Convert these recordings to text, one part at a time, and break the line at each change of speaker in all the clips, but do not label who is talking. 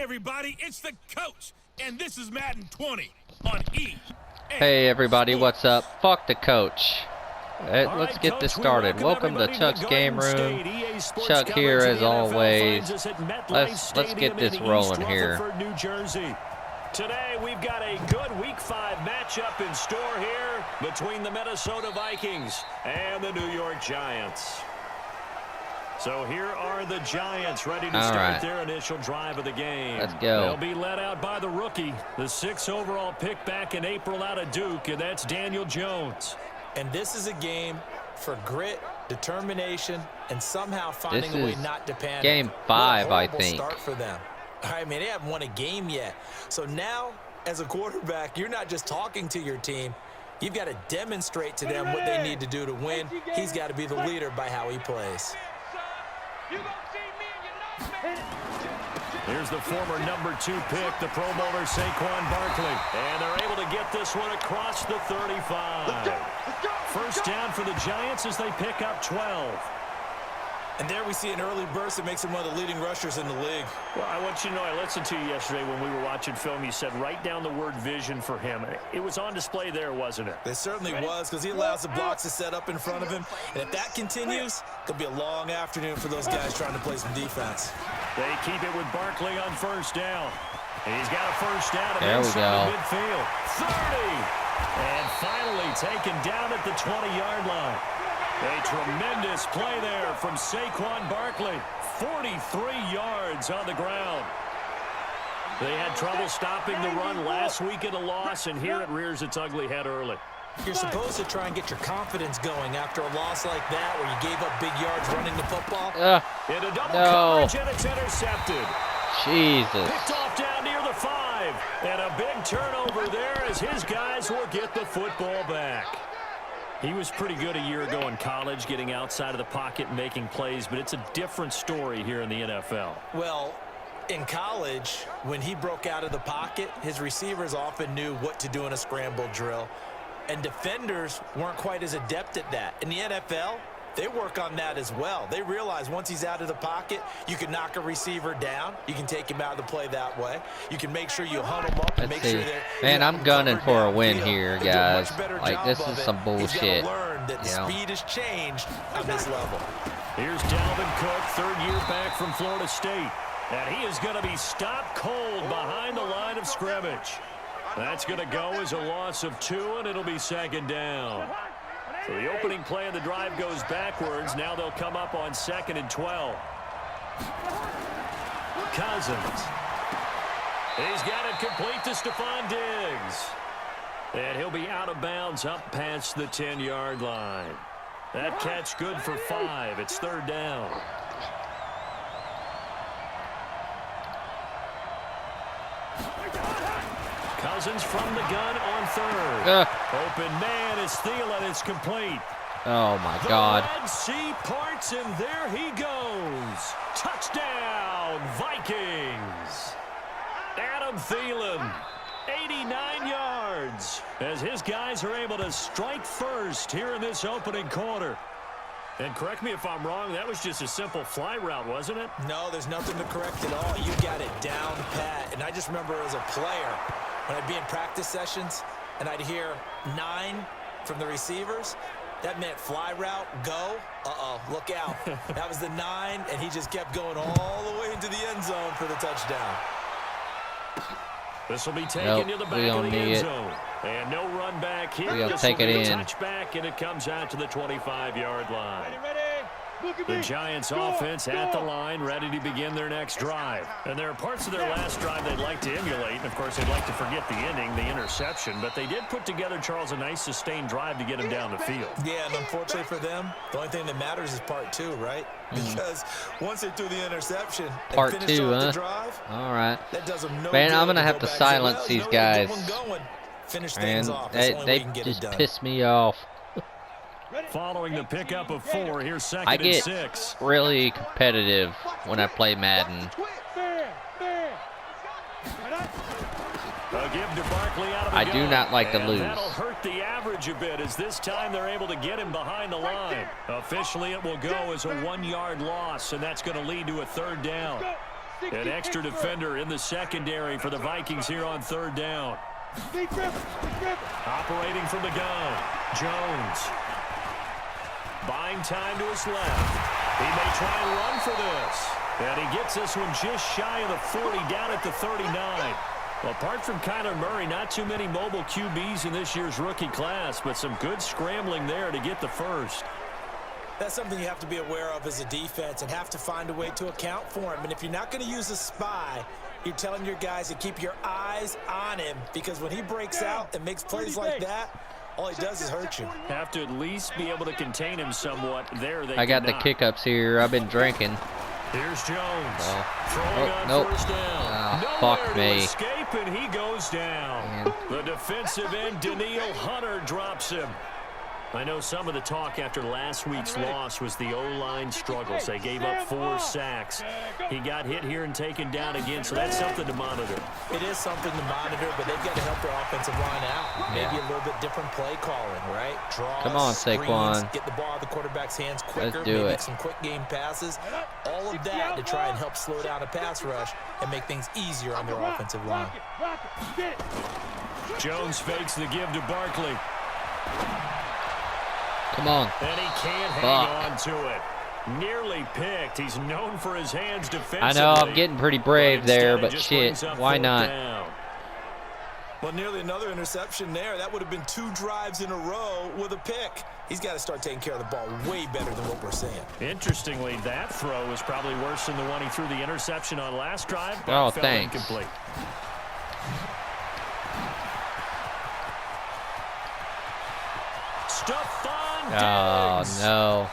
everybody, it's the coach, and this is Madden 20 on EA.
Hey everybody, what's up? Fuck the coach. Let's get this started. Welcome to Chuck's Game Room. Chuck here as always. Let's get this rolling here.
Today we've got a good Week 5 matchup in store here between the Minnesota Vikings and the New York Giants. So here are the Giants ready to start their initial drive of the game.
Let's go.
They'll be led out by the rookie, the 6th overall pick back in April out of Duke, and that's Daniel Jones.
And this is a game for grit, determination, and somehow finding a way not to panic.
Game 5, I think.
Start for them. I mean, they haven't won a game yet. So now, as a quarterback, you're not just talking to your team. You've got to demonstrate to them what they need to do to win. He's got to be the leader by how he plays.
Here's the former number 2 pick, the Pro Bowler Saquon Barkley. And they're able to get this one across the 35. First down for the Giants as they pick up 12.
And there we see an early burst that makes him one of the leading rushers in the league.
Well, I want you to know, I listened to you yesterday when we were watching film. You said write down the word vision for him. It was on display there, wasn't it?
It certainly was, because he allows the blocks to set up in front of him. And if that continues, it'll be a long afternoon for those guys trying to play some defense.
They keep it with Barkley on first down. And he's got a first down
there we go.
Midfield. 30. And finally taken down at the 20-yard line. A tremendous play there from Saquon Barkley. 43 yards on the ground. They had trouble stopping the run last week in a loss, and here it rears its ugly head early.
You're supposed to try and get your confidence going after a loss like that where you gave up big yards running the football.
In a double coverage, and it's intercepted.
Jesus.
Picked off down near the 5. And a big turnover there as his guys will get the football back. He was pretty good a year ago in college, getting outside of the pocket and making plays, but it's a different story here in the NFL.
Well, in college, when he broke out of the pocket, his receivers often knew what to do in a scramble drill, and defenders weren't quite as adept at that. In the NFL, they work on that as well. They realize once he's out of the pocket, you can knock a receiver down. You can take him out of the play that way. You can make sure you hunt him up and make sure that...
Man, I'm gunning for a win here, guys. Like, this is some bullshit.
Learn that the speed has changed on this level.
Here's Dalvin Cook, third-year back from Florida State. And he is going to be stopped cold behind the line of scrimmage. That's going to go as a loss of 2, and it'll be second down. So the opening play of the drive goes backwards. Now they'll come up on 2nd and 12. Cousins. He's got it complete to Stephon Diggs. And he'll be out of bounds up past the 10-yard line. That catch good for 5. It's third down. Cousins from the gun on 3rd. Open man is Thielen. It's complete.
Oh, my God.
The Red Sea parts, and there he goes. Touchdown, Vikings. Adam Thielen, 89 yards, as his guys are able to strike first here in this opening quarter. And correct me if I'm wrong, that was just a simple fly route, wasn't it?
No, there's nothing to correct at all. You got it down pat. And I just remember as a player, when I'd be in practice sessions and I'd hear 9 from the receivers, that meant fly route, go, look out. That was the 9, and he just kept going all the way into the end zone for the touchdown.
This will be taken to the back of the end zone. And no run back here.
We'll take it in.
Touchback, and it comes out to the 25-yard line. The Giants offense at the line, ready to begin their next drive. And there are parts of their last drive they'd like to emulate. And, of course, they'd like to forget the ending, the interception. But they did put together, Charles, a nice sustained drive to get him down the field.
Yeah, and unfortunately for them, the only thing that matters is part 2, right? Because once they threw the interception
part 2, huh?
the drive,
all right.
That does them no
Man, I'm
good
going to have to silence these guys.
Finish things off.
They just piss me off.
Following the pickup of 4, here's 2nd
I
and
get
6.
really competitive when I play Madden.
A give to Barkley out of the
I do not like to lose.
That'll hurt the average a bit, as this time they're able to get him behind the line. Officially, it will go as a 1-yard loss, and that's going to lead to a third down. An extra defender in the secondary for the Vikings here on third down. Operating from the gun, Jones. Buying time to his left. He may try and run for this. And he gets this one just shy of the 40, down at the 39. Well, apart from Kyler Murray, not too many mobile QBs in this year's rookie class, but some good scrambling there to get the first.
That's something you have to be aware of as a defense and have to find a way to account for him. And if you're not going to use a spy, you're telling your guys to keep your eyes on him, because when he breaks out and makes plays like that, all he does is hurt you.
Have to at least be able to contain him somewhat. There they
I got the
cannot.
kick-ups here. I've been drinking.
Here's Jones. Throwing
Oh,
on
nope.
first down.
Ah,
Nowhere
fuck
to
me.
escape, and he goes down.
Man.
The defensive end, Daniil Hunter, drops him. I know some of the talk after last week's loss was the O-line struggles. They gave up 4 sacks. He got hit here and taken down again, so that's something to monitor.
It is something to monitor, but they've got to help their offensive line out. Maybe a little bit different play calling, right? Draws,
Come on,
screens,
Saquon.
get the ball out of the quarterback's hands quicker.
Let's do
maybe
it.
some quick game passes. All of that to try and help slow down a pass rush and make things easier on their offensive line.
Jones fakes the give to Barkley.
Come on.
And he can't hang on to it. Nearly picked. He's known for his hands defensively.
I know I'm getting pretty brave there, but
just
shit,
brings up
why
fourth
not?
down.
Well, nearly another interception there. That would have been 2 drives in a row with a pick. He's got to start taking care of the ball way better than what we're seeing.
Interestingly, that throw was probably worse than the one he threw the interception on last drive. But
Oh,
fell
thanks.
incomplete. Stephon Diggs.
Oh, no.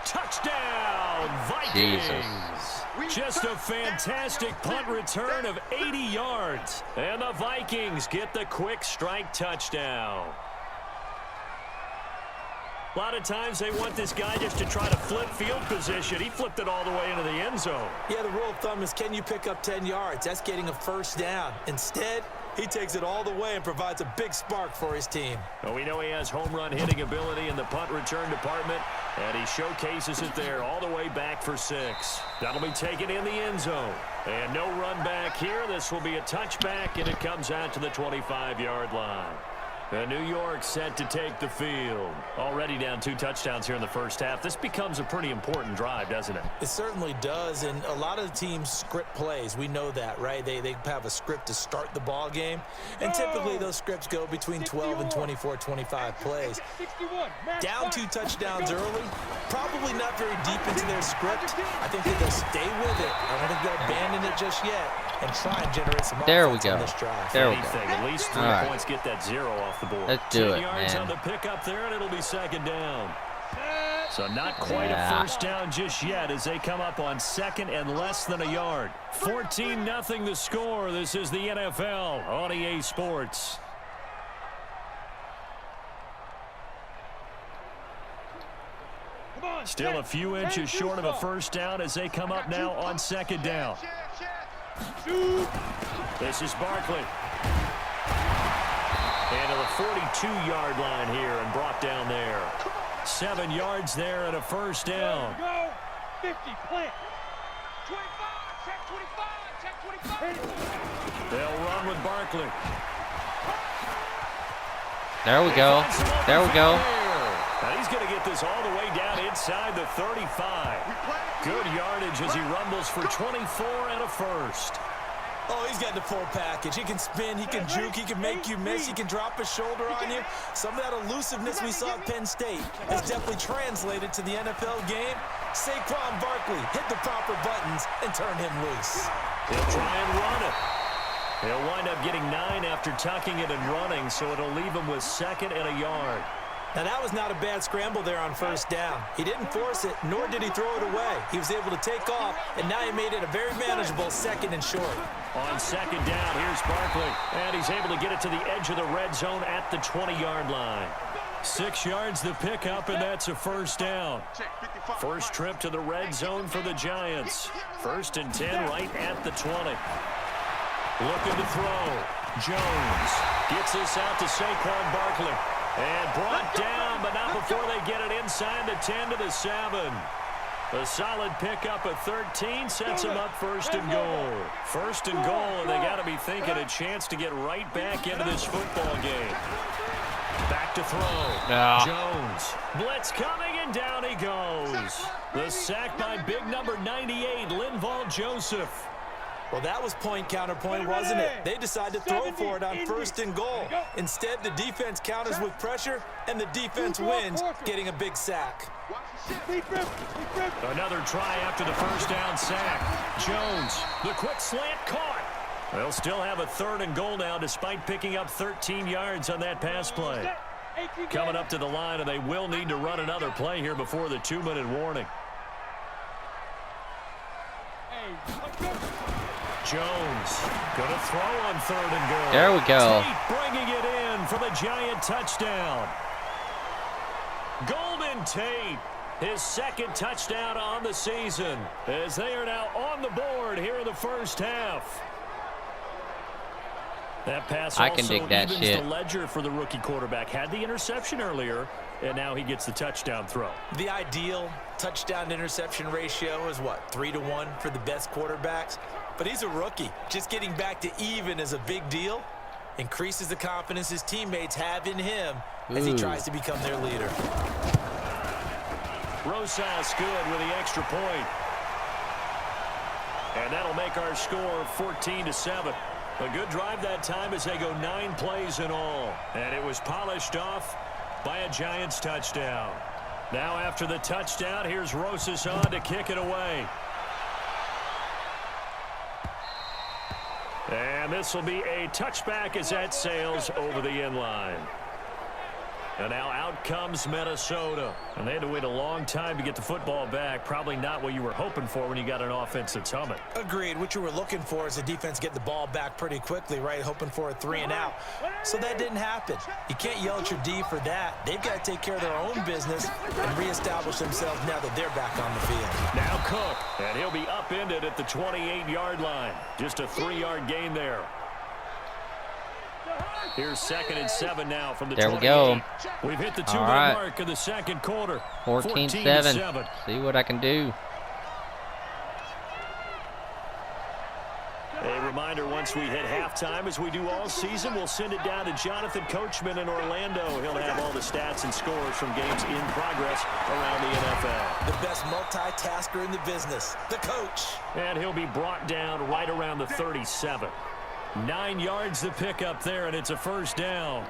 Touchdown, Vikings.
Jesus.
Just a fantastic punt return of 80 yards. And the Vikings get the quick strike touchdown. A lot of times they want this guy just to try to flip field position. He flipped it all the way into the end zone.
Yeah, the rule of thumb is, can you pick up 10 yards? That's getting a first down. Instead, he takes it all the way and provides a big spark for his team.
Well, we know he has home run hitting ability in the punt return department, and he showcases it there all the way back for 6. That'll be taken in the end zone. And no run back here. This will be a touchback, and it comes out to the 25-yard line. And New York set to take the field. Already down 2 touchdowns here in the first half. This becomes a pretty important drive, doesn't it?
It certainly does, and a lot of the teams script plays. We know that, right? They have a script to start the ball game, and typically those scripts go between 12 and 24, 25 plays. Down 2 touchdowns early, probably not very deep into their script. I think that they'll stay with it. I don't think they'll abandon it just yet and try and generate some
There we
offense
go.
on this drive.
There we go.
At least 3
All right.
points, get that 0 off the board.
Let's do
10
it,
yards
man.
on the pickup there, and it'll be second down. So not quite a first down just yet as they come up on second and less than a yard. 14-0 the score. This is the NFL on EA Sports. Still a few inches short of a first down as they come up now on second down. This is Barkley. And to the 42-yard line here and brought down there. 7 yards there and a first down.
50, plant. 25, check 25, check 25.
They'll run with Barkley.
There we go. There we go.
Now he's going to get this all the way down inside the 35. Good yardage as he rumbles for 24 and a first.
Oh, he's got the full package. He can spin, he can juke, he can make you miss, he can drop his shoulder on you. Some of that elusiveness we saw at Penn State has definitely translated to the NFL game. Saquon Barkley hit the proper buttons and turn him loose.
He'll try and run it. He'll wind up getting 9 after tucking it and running, so it'll leave him with second and a yard.
Now, that was not a bad scramble there on first down. He didn't force it, nor did he throw it away. He was able to take off, and now he made it a very manageable second and short.
On second down, here's Barkley, and he's able to get it to the edge of the red zone at the 20-yard line. 6 yards the pickup, and that's a first down. First trip to the red zone for the Giants. 1st and 10 right at the 20. Looking to throw. Jones gets this out to Saquon Barkley. And brought down, but not before they get it inside the 10 to the 7. A solid pickup of 13 sets him up 1st and goal. 1st and goal, and they got to be thinking a chance to get right back into this football game. Back to throw. Jones. Blitz coming, and down he goes. The sack by big number 98, Linval Joseph.
Well, that was point counterpoint, wasn't it? They decided to throw for it on 1st and goal. Instead, the defense counters with pressure, and the defense wins, getting a big sack.
Another try after the 1st down sack. Jones, the quick slant caught. They'll still have a 3rd and goal now despite picking up 13 yards on that pass play. Coming up to the line, and they will need to run another play here before the 2-minute warning. Jones gonna throw on 3rd and goal.
There we go.
Tate bringing it in for the Giant touchdown. Golden Tate, his 2nd touchdown on the season, as they are now on the board here in the 1st half. That pass
I can dig that
evens
shit.
the ledger for the rookie quarterback. Had the interception earlier, and now he gets the touchdown throw.
The ideal touchdown-interception ratio is what, 3-to-1 for the best quarterbacks? But he's a rookie. Just getting back to even is a big deal. Increases the confidence his teammates have in him as he tries to become their leader.
Rosas good with the extra point. And that'll make our score 14-7. A good drive that time as they go 9 plays in all. And it was polished off by a Giants touchdown. Now after the touchdown, here's Rosas on to kick it away. And this will be a touchback as that sails over the end line. And now out comes Minnesota. And they had to wait a long time to get the football back. Probably not what you were hoping for when you got an offense that's humming.
Agreed. What you were looking for is the defense get the ball back pretty quickly, right? Hoping for a 3-and-out. So that didn't happen. You can't yell at your D for that. They've got to take care of their own business and reestablish themselves now that they're back on the field.
Now Cook, and he'll be upended at the 28-yard line. Just a 3-yard gain there. Here's 2nd and 7 now from the 28.
There we go.
We've hit the 2-minute mark of the 2nd quarter.
14-7. See what I can do.
A reminder, once we hit halftime, as we do all season, we'll send it down to Jonathan Coachman in Orlando. He'll have all the stats and scores from games in progress around the NFL.
The best multitasker in the business, the coach.
And he'll be brought down right around the 37. 9 yards to pick up there, and it's a 1st down.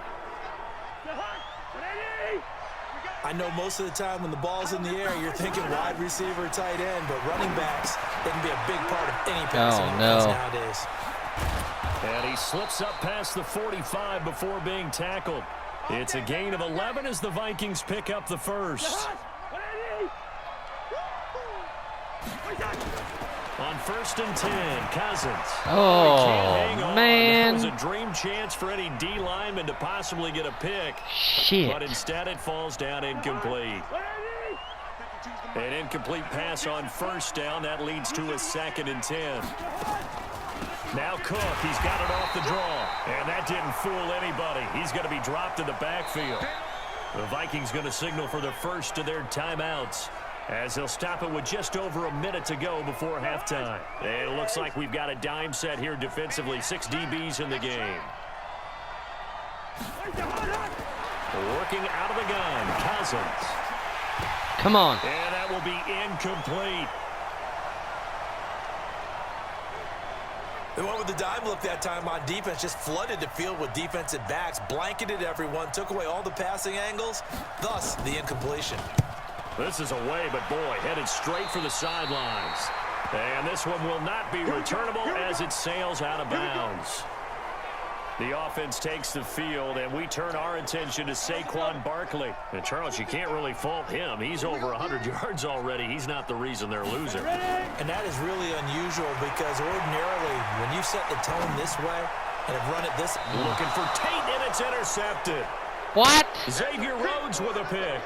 I know most of the time when the ball's in the air, you're thinking wide receiver, tight end, but running backs, they can be a big part of any passing offense nowadays.
And he slips up past the 45 before being tackled. It's a gain of 11 as the Vikings pick up the 1st. On 1st and 10, Cousins.
Oh, man.
It was a dream chance for any D lineman to possibly get a pick.
Shit.
But instead it falls down incomplete. An incomplete pass on 1st down. That leads to a 2nd and 10. Now Cook, he's got it off the draw. And that didn't fool anybody. He's going to be dropped in the backfield. The Vikings going to signal for the first of their timeouts, as they'll stop it with just over a minute to go before halftime. It looks like we've got a dime set here defensively. 6 DBs in the game. Working out of the gun, Cousins.
Come on.
And that will be incomplete.
They went with the dime look that time on defense, just flooded the field with defensive backs, blanketed everyone, took away all the passing angles, thus the incompletion.
This is away, but boy, headed straight for the sidelines. And this one will not be returnable as it sails out of bounds. The offense takes the field, and we turn our attention to Saquon Barkley. And, Charles, you can't really fault him. He's over 100 yards already. He's not the reason they're losing.
And that is really unusual because ordinarily, when you set the tone this way and have run it this...
Looking for Tate, and it's intercepted.
What?
Xavier Rhodes with a pick.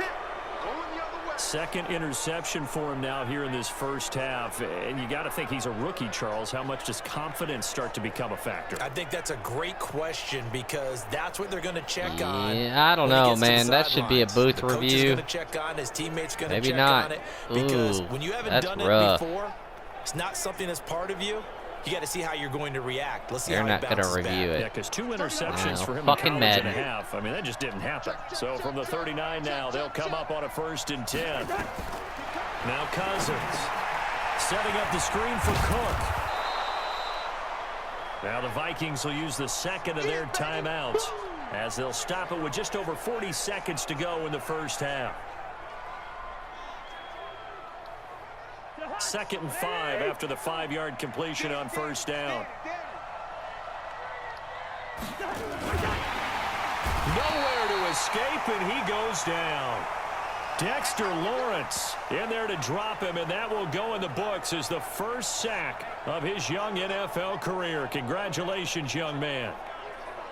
Second interception for him now here in this first half. And you got to think he's a rookie, Charles. How much does confidence start to become a factor?
I think that's a great question because that's what they're going to check on.
Yeah, I don't know, man. That should be a booth
the coach is
review.
going to check on, his teammates going to
Maybe
check
not.
on it. Because
Ooh,
when you haven't
that's
done
rough.
it before, it's not something that's part of you. You got to see how you're going to react. Let's see
They're
how
not
he
going to
bounces
review
back.
it.
Yeah, because 2 interceptions for him in
Fucking
college
Madden.
and a half. I mean, that just didn't happen. So from the 39 now, they'll come up on a 1st and 10. Now Cousins setting up the screen for Cook. Now the Vikings will use the second of their timeouts as they'll stop it with just over 40 seconds to go in the first half. 2nd and 5 after the 5-yard completion on 1st down. Nowhere to escape, and he goes down. Dexter Lawrence in there to drop him, and that will go in the books as the first sack of his young NFL career. Congratulations, young man.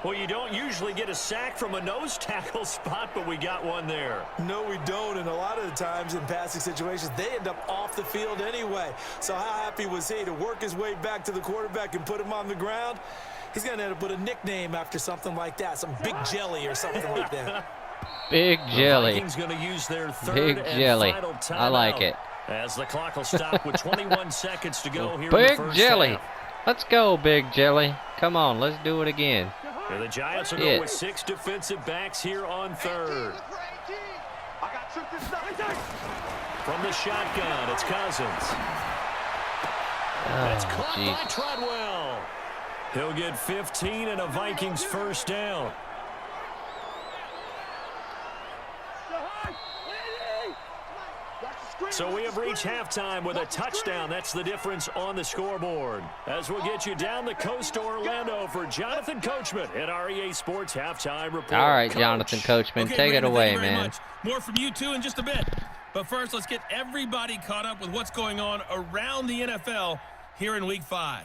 Well, you don't usually get a sack from a nose tackle spot, but we got one there.
No, we don't, and a lot of the times in passing situations, they end up off the field anyway. So how happy was he to work his way back to the quarterback and put him on the ground? He's going to end up with a nickname after something like that, some Big Jelly or something like that.
Big Jelly.
The Vikings going to use their third
Big
and
Jelly.
final timeout
I like it.
as the clock will stop with 21 seconds to go here in
Big
the first
Jelly.
half.
Let's go, Big Jelly. Come on, let's do it again.
And the Giants will
Shit.
go with 6 defensive backs here on 3rd. From the shotgun, it's Cousins. That's caught by
Jesus.
Treadwell. He'll get 15 and a Vikings first down. So we have reached halftime with a touchdown. That's the difference on the scoreboard. As we'll get you down the coast to Orlando for Jonathan Coachman at our EA Sports Halftime Report.
All right,
Coach.
Jonathan Coachman,
Okay,
take it
Brandon,
away,
thank you very
man.
much. More from you two in just a bit. But first, let's get everybody caught up with what's going on around the NFL here in Week 5.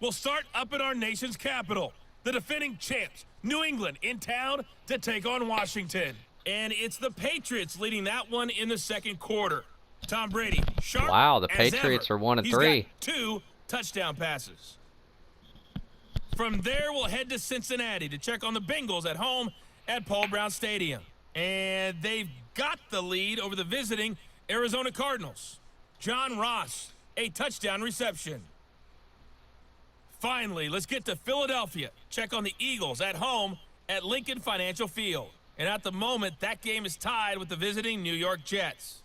We'll start up at our nation's capital. The defending champs, New England, in town to take on Washington. And it's the Patriots leading that one in the second quarter. Tom Brady, sharp
Wow, the
as
Patriots
ever.
are 1-3.
He's got 2 touchdown passes. From there, we'll head to Cincinnati to check on the Bengals at home at Paul Brown Stadium. And they've got the lead over the visiting Arizona Cardinals. John Ross, a touchdown reception. Finally, let's get to Philadelphia. Check on the Eagles at home at Lincoln Financial Field. And at the moment, that game is tied with the visiting New York Jets.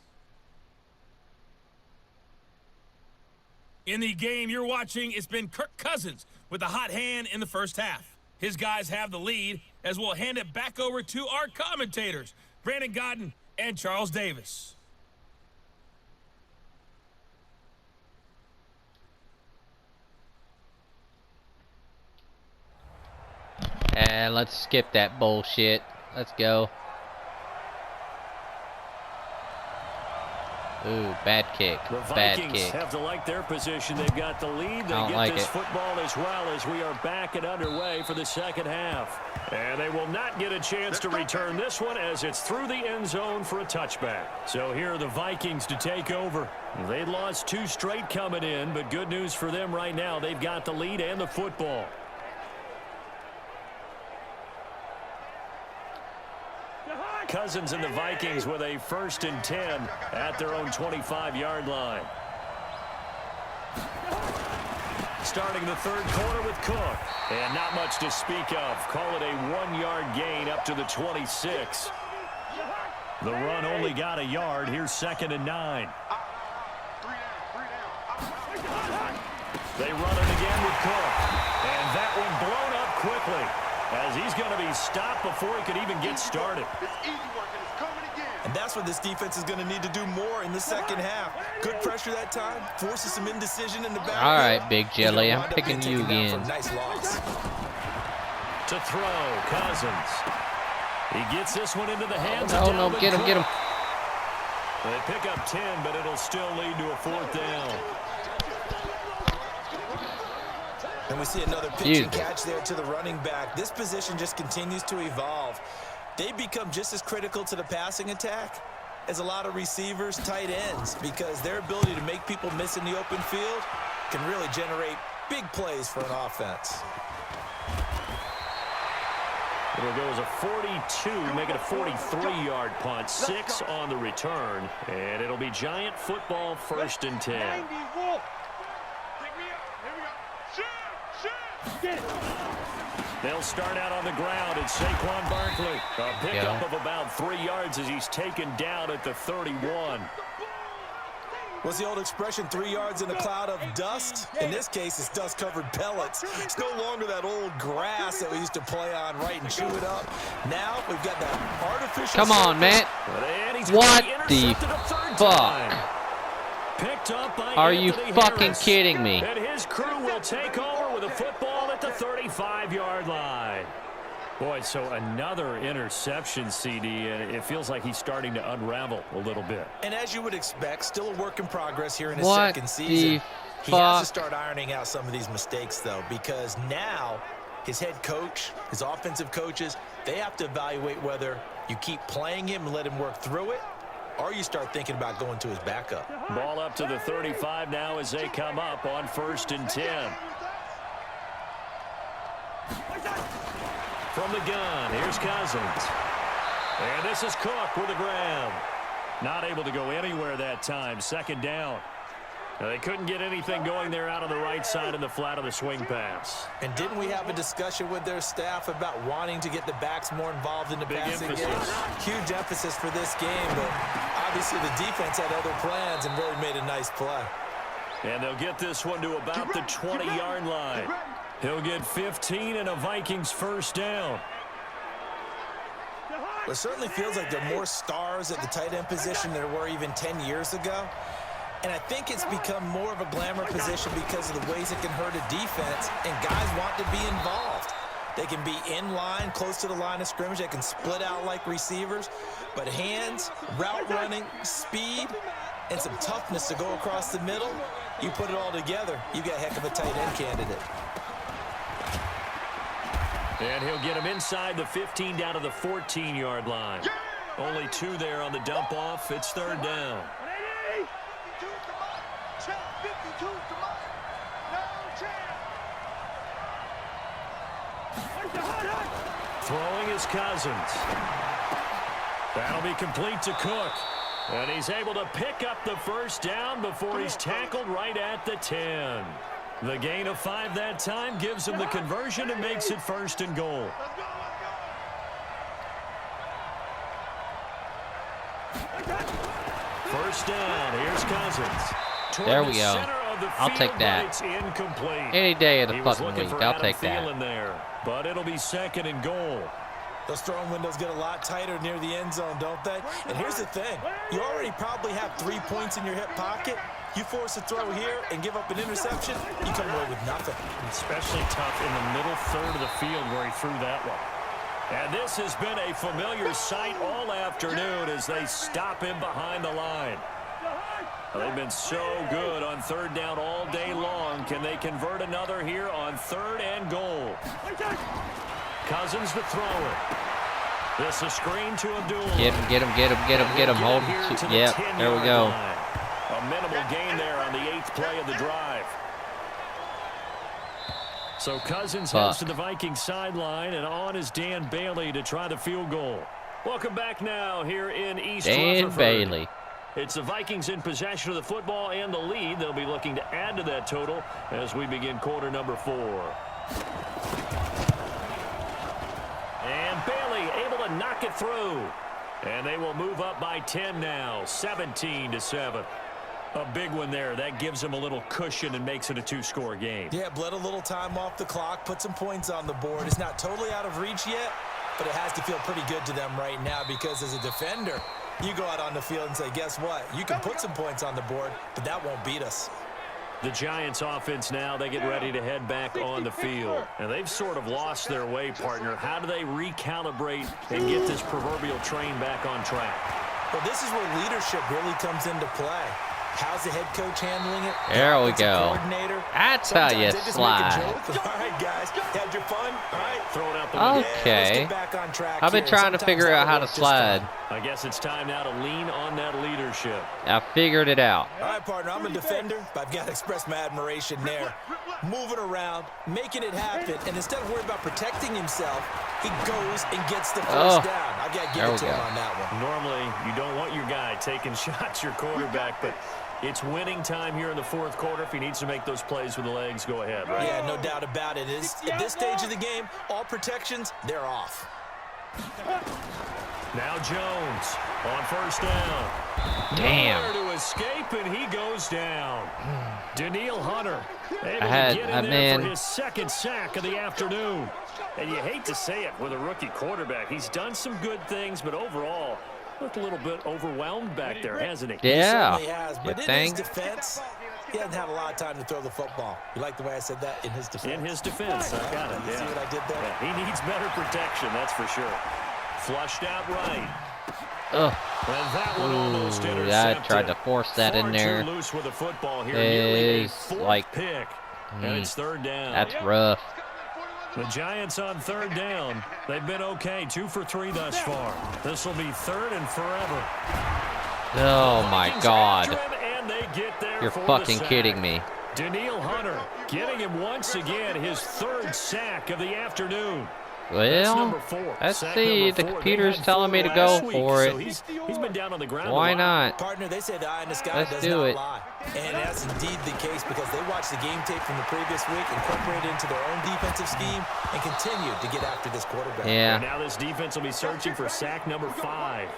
In the game you're watching, it's been Kirk Cousins with a hot hand in the first half. His guys have the lead as we'll hand it back over to our commentators, Brandon Godden and Charles Davis.
And let's skip that bullshit. Let's go. Ooh, bad kick.
The
Bad
Vikings
kick.
have to like their position. They've got the lead. They
I don't
get
like
this
it.
football as well as we are back and underway for the second half. And they will not get a chance to return this one as it's through the end zone for a touchback. So here are the Vikings to take over. They lost 2 straight coming in, but good news for them right now. They've got the lead and the football. Cousins and the Vikings with a 1st and 10 at their own 25-yard line. Starting the third quarter with Cook. And not much to speak of. Call it a 1-yard gain up to the 26. The run only got a yard. Here's 2nd and 9. They run it again with Cook. And that one blown up quickly as he's going to be stopped before he could even get started.
And that's what this defense is going to need to do more in the second half. Good pressure that time, forces some indecision in the back.
All right, Big Jelly, I'm picking you again.
Nice loss.
To throw, Cousins. He gets this one into the hands
Oh,
of
no,
Dalvin
get him, get him.
Cook. They pick up 10, but it'll still lead to a 4th down.
And we see another pitch and catch there to the running back. This position just continues to evolve. they become just as critical to the passing attack as a lot of receivers, tight ends, because their ability to make people miss in the open field can really generate big plays for an offense.
It'll go as a 42, make it a 43-yard punt. 6 on the return, and it'll be Giant football, 1st and 10.
90 Wolf. Pick me up. Here we go. Shoot. Get it.
They'll start out on the ground. It's Saquon Barkley. A pickup of about 3 yards as he's taken down at the 31.
What's the old expression, 3 yards in a cloud of dust? In this case, it's dust-covered pellets. It's no longer that old grass that we used to play on, right, and chew it up. Now we've got that artificial...
Come on, man. What the fuck?
Picked up by
Are you
Anthony
fucking
Harris.
kidding me?
And his crew will take over with a football at the 35-yard line. Boy, so another interception, CD, and it feels like he's starting to unravel a little bit.
And as you would expect, still a work in progress here in his second season. He has to start ironing out some of these mistakes, though, because now his head coach, his offensive coaches, they have to evaluate whether you keep playing him and let him work through it, or you start thinking about going to his backup.
Ball up to the 35 now as they come up on 1st and 10. From the gun, here's Cousins. And this is Cook with a grab. Not able to go anywhere that time. 2nd down. Now, they couldn't get anything going there out on the right side in the flat of the swing pass.
And didn't we have a discussion with their staff about wanting to get the backs more involved in the passing game? Huge emphasis for this game, but obviously the defense had other plans and really made a nice play.
And they'll get this one to about the 20-yard line. He'll get 15 and a Vikings 1st down.
Well, it certainly feels like there are more stars at the tight end position than there were even 10 years ago. And I think it's become more of a glamour position because of the ways it can hurt a defense, and guys want to be involved. They can be in line, close to the line of scrimmage. They can split out like receivers. But hands, route running, speed, and some toughness to go across the middle, you put it all together, you got a heck of a tight end candidate.
And he'll get him inside the 15 down to the 14-yard line. Only 2 there on the dump off. It's 3rd down. Throwing is Cousins. That'll be complete to Cook. And he's able to pick up the 1st down before he's tackled right at the 10. The gain of 5 that time gives him the conversion and makes it 1st and goal. First down. Here's Cousins.
There we go. I'll take that.
It's incomplete.
Any day of the
He was
fucking
looking
week,
for
I'll
Adam
take that.
Thielen there, but it'll be 2nd and goal.
Those throwing windows get a lot tighter near the end zone, don't they? And here's the thing. You already probably have 3 points in your hip pocket. You force a throw here and give up an interception, you come away with nothing.
Especially tough in the middle third of the field where he threw that one. And this has been a familiar sight all afternoon as they stop him behind the line. They've been so good on 3rd down all day long. Can they convert another here on 3rd and goal? Cousins to throw it. This is screen to Abdul.
Get him. Hold him. Yep, there we go.
A minimal gain there on the 8th play of the drive. So Cousins heads to the Vikings sideline, and on is Dan Bailey to try the field goal. Welcome back now here in East
Dan
Rutherford.
Bailey.
It's the Vikings in possession of the football and the lead. They'll be looking to add to that total as we begin quarter number 4. And Bailey able to knock it through. And they will move up by 10 now, 17-7. A big one there. That gives them a little cushion and makes it a 2-score game.
Yeah, bled a little time off the clock, put some points on the board. It's not totally out of reach yet, but it has to feel pretty good to them right now because as a defender, you go out on the field and say, guess what? You can put some points on the board, but that won't beat us.
The Giants offense now, they get ready to head back on the field. And they've sort of lost their way, partner. How do they recalibrate and get this proverbial train back on track?
Well, this is where leadership really comes into play. How's the head coach handling it?
There we go.
Coordinator?
That's how you
Sometimes they just
slide.
make a joke. All right, guys. Had your fun? All right. Throw it out the window.
Okay.
Yeah, let's get back on track
I've been
here.
trying to
Sometimes
figure out
that'll
how to
work just
slide.
fine.
I guess it's time now to lean on that leadership.
I figured it out.
All right, partner, I'm a defender, but I've got to express my admiration there. Moving around, making it happen, and instead of worrying about protecting himself, he goes and gets the first down. I've got to give it to him on that one.
Normally, you don't want your guy taking shots, your quarterback, but it's winning time here in the fourth quarter. If he needs to make those plays with the legs, go ahead, right?
Yeah, no doubt about it. At this stage of the game, all protections, they're off.
Now Jones on first down.
Damn.
Nowhere to escape, and he goes down. Daniil Hunter able to get in there for his second sack of the afternoon. And you hate to say it with a rookie quarterback. He's done some good things, but overall, looked a little bit overwhelmed back there, hasn't he?
Yeah.
He certainly has, but in his defense, he hasn't had a lot of time to throw the football. You like the way I said that? In his defense.
In his defense, I got it.
You see what I did there?
Yeah, he needs better protection, that's for sure. Flushed out right.
Ugh.
And that one almost intercepted.
Yeah, I tried to force that in there.
Far too loose with the football here.
Is
like pick. And it's third down.
That's rough.
The Giants on third down. They've been okay. 2 for 3 thus far. This will be third and forever.
Oh my God.
And they get there.
You're
for
fucking
the
kidding me.
Daniil Hunter getting him once again, his third sack of the afternoon.
Well, let's see. The computer's telling me to go for it.
He's been down on the ground.
Why not?
Partner, they say the eye in the sky does not lie. And that's indeed the case because they watched the game tape from the previous week, incorporated into their own defensive scheme, and continued to get after this quarterback.
Yeah.
And now this defense will be searching for sack number 5.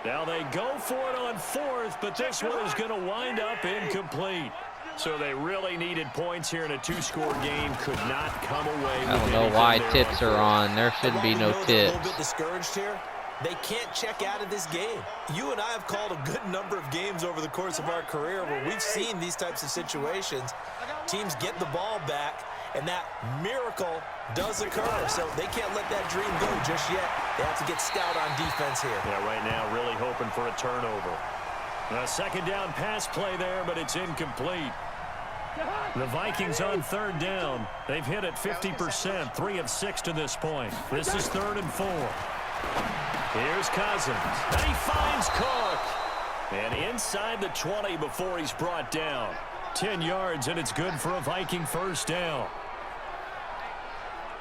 Now they go for it on 4th, but this one is going to wind up incomplete. So they really needed points here in a 2-score game. Could not come away with
I don't know why tips are on. There shouldn't be no
tips. A little bit discouraged here. They can't check out of this game. You and I have called a good number of games over the course of our career where we've seen these types of situations. Teams get the ball back, and that miracle does occur. So they can't let that dream go just yet. They have to get stout on defense here.
Yeah, right now really hoping for a turnover. A second down pass play there, but it's incomplete. The Vikings on third down. They've hit it 50%, 3 of 6 to this point. This is 3rd and 4. Here's Cousins, and he finds Cook. And inside the 20 before he's brought down. 10 yards, and it's good for a Viking first down.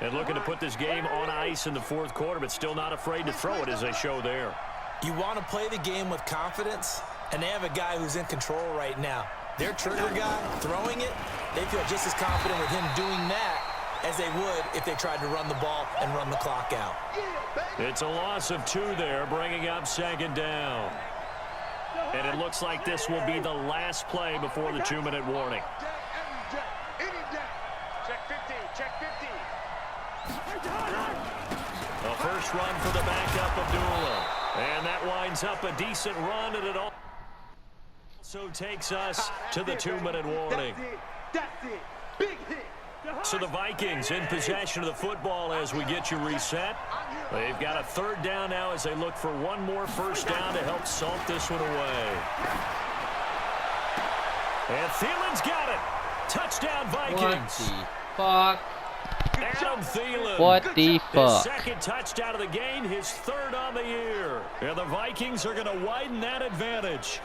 And looking to put this game on ice in the 4th quarter, but still not afraid to throw it as they show there.
You want to play the game with confidence, and they have a guy who's in control right now. Their trigger guy throwing it, they feel just as confident with him doing that as they would if they tried to run the ball and run the clock out.
It's a loss of 2 there, bringing up 2nd down. And it looks like this will be the last play before the 2-minute warning.
Check 50, check 50.
A first run for the backup Abdullah. And that winds up a decent run, and it also takes us to the 2-minute warning.
That's it. Big hit.
So the Vikings in possession of the football as we get you reset. They've got a 3rd down now as they look for one more first down to help salt this one away. And Thielen's got it. Touchdown, Vikings.
What the fuck?
Adam Thielen.
What the fuck?
His 2nd touchdown of the game, his 3rd on the year. And the Vikings are going to widen that advantage.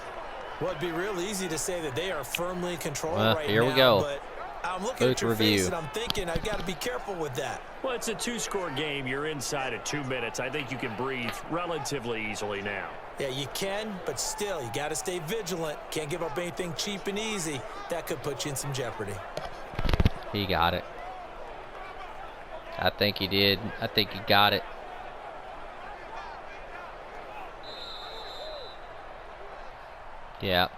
Well, it'd be real easy to say that they are firmly in control right now.
Here we go.
But I'm looking at your
review.
face and I'm thinking I've got to be careful with that.
Well, it's a 2-score game. You're inside of 2 minutes. I think you can breathe relatively easily now.
Yeah, you can, but still, you got to stay vigilant. Can't give up anything cheap and easy. That could put you in some jeopardy.
He got it. I think he did. I think he got it. Yeah.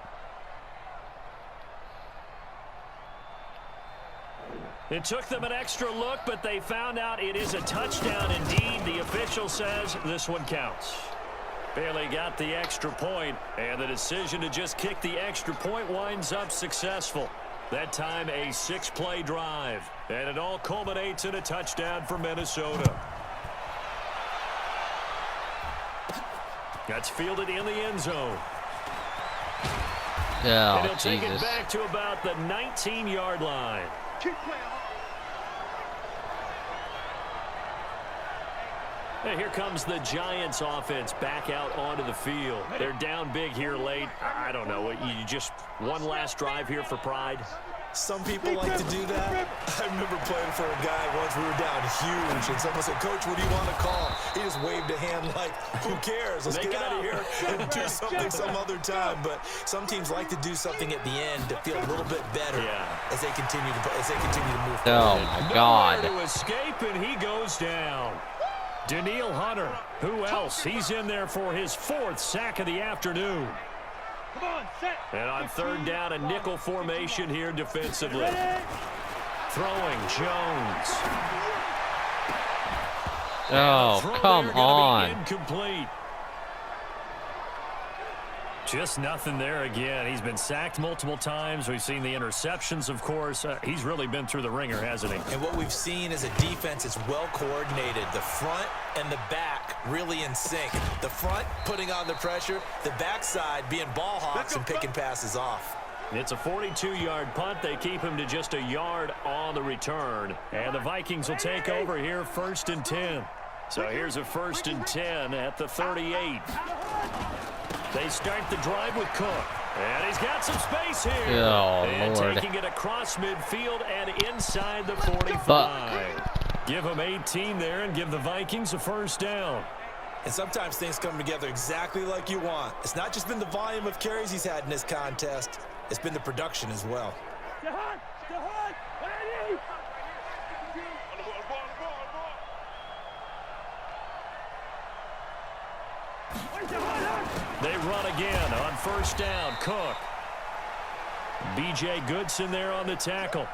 It took them an extra look, but they found out it is a touchdown indeed. The official says this one counts. Bailey got the extra point, and the decision to just kick the extra point winds up successful. That time a 6-play drive, and it all culminates in a touchdown for Minnesota. That's fielded in the end zone. And he'll take
Jesus.
it back to about the 19-yard line.
Keep playing hard.
And here comes the Giants offense back out onto the field. They're down big here late. I don't know. You just one last drive here for pride?
Some people like to do that. I remember playing for a guy once. We were down huge, and someone said, "Coach, what do you want to call?" He just waved a hand like, "Who cares? Let's get out of here and do something some other time." But some teams like to do something at the end to feel a little bit better as they continue to move forward.
Oh my God.
Nowhere to escape, and he goes down. Daniil Hunter. Who else? He's in there for his 4th sack of the afternoon.
Come on, set.
And on 3rd down, a nickel formation here defensively. Throwing Jones.
Oh,
Throw
come
there gonna
on.
be incomplete. Just nothing there again. He's been sacked multiple times. We've seen the interceptions, of course. He's really been through the ringer, hasn't he?
And what we've seen is a defense that's well coordinated. The front and the back really in sync. The front putting on the pressure, the backside being ball hawks and picking passes off.
It's a 42-yard punt. They keep him to just a yard on the return. And the Vikings will take over here 1st and 10. So here's a 1st and 10 at the 38. They start the drive with Cook. And he's got some space here.
Oh,
and
Lord.
taking it across midfield and inside the 45. Give him 18 there and give the Vikings a 1st down.
And sometimes things come together exactly like you want. It's not just been the volume of carries he's had in this contest. It's been the production as well.
Stay hard. Stay hard. Ready. On the ball.
They run again on 1st down. Cook. B.J. Goodson there on the tackle.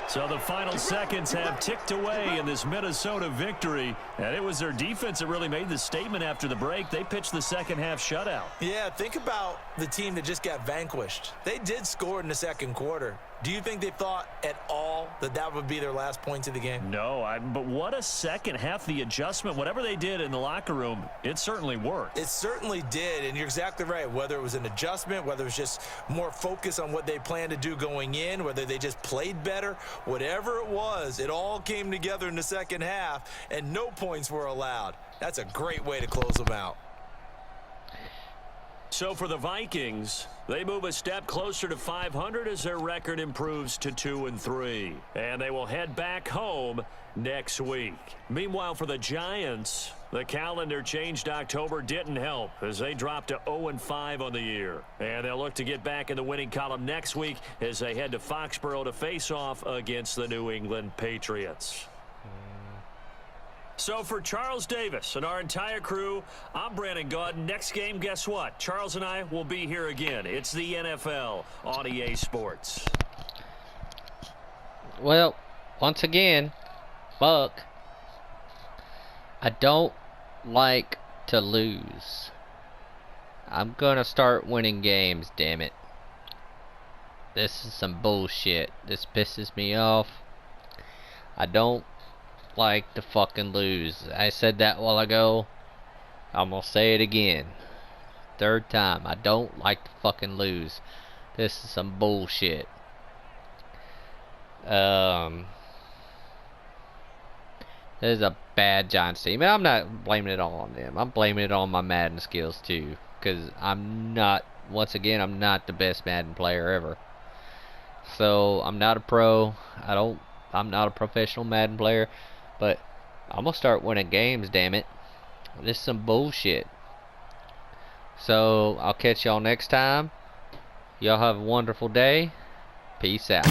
So the final seconds have ticked away in this Minnesota victory. And it was their defense that really made the statement after the break. They pitched the second-half shutout.
Yeah, think about the team that just got vanquished. They did score in the 2nd quarter. Do you think they thought at all that that would be their last points of the game?
No, but what a second half. The adjustment, whatever they did in the locker room, it certainly worked.
It certainly did, and you're exactly right. Whether it was an adjustment, whether it was just more focus on what they planned to do going in, whether they just played better, whatever it was, it all came together in the 2nd half, and no points were allowed. That's a great way to close them out.
So for the Vikings, they move a step closer to 500 as their record improves to 2-3. And they will head back home next week. Meanwhile, for the Giants, the calendar changed October didn't help as they dropped to 0-5 on the year. And they'll look to get back in the winning column next week as they head to Foxborough to face off against the New England Patriots. So for Charles Davis and our entire crew, I'm Brandon Gaudin. Next game, guess what? Charles and I will be here again. It's the NFL on EA Sports.
Well, once again, Buck, I don't like to lose. I'm gonna start winning games, damn it. This is some bullshit. This pisses me off. I don't like to fucking lose. I said that a while ago. I'm gonna say it again. 3rd time. I don't like to fucking lose. This is some bullshit. This is a bad Giants team. And I'm not blaming it all on them. I'm blaming it on my Madden skills too. Because I'm not, once again, I'm not the best Madden player ever. So I'm not a pro. I'm not a professional Madden player. But I'm going to start winning games, damn it. This is some bullshit. So I'll catch y'all next time. Y'all have a wonderful day. Peace out.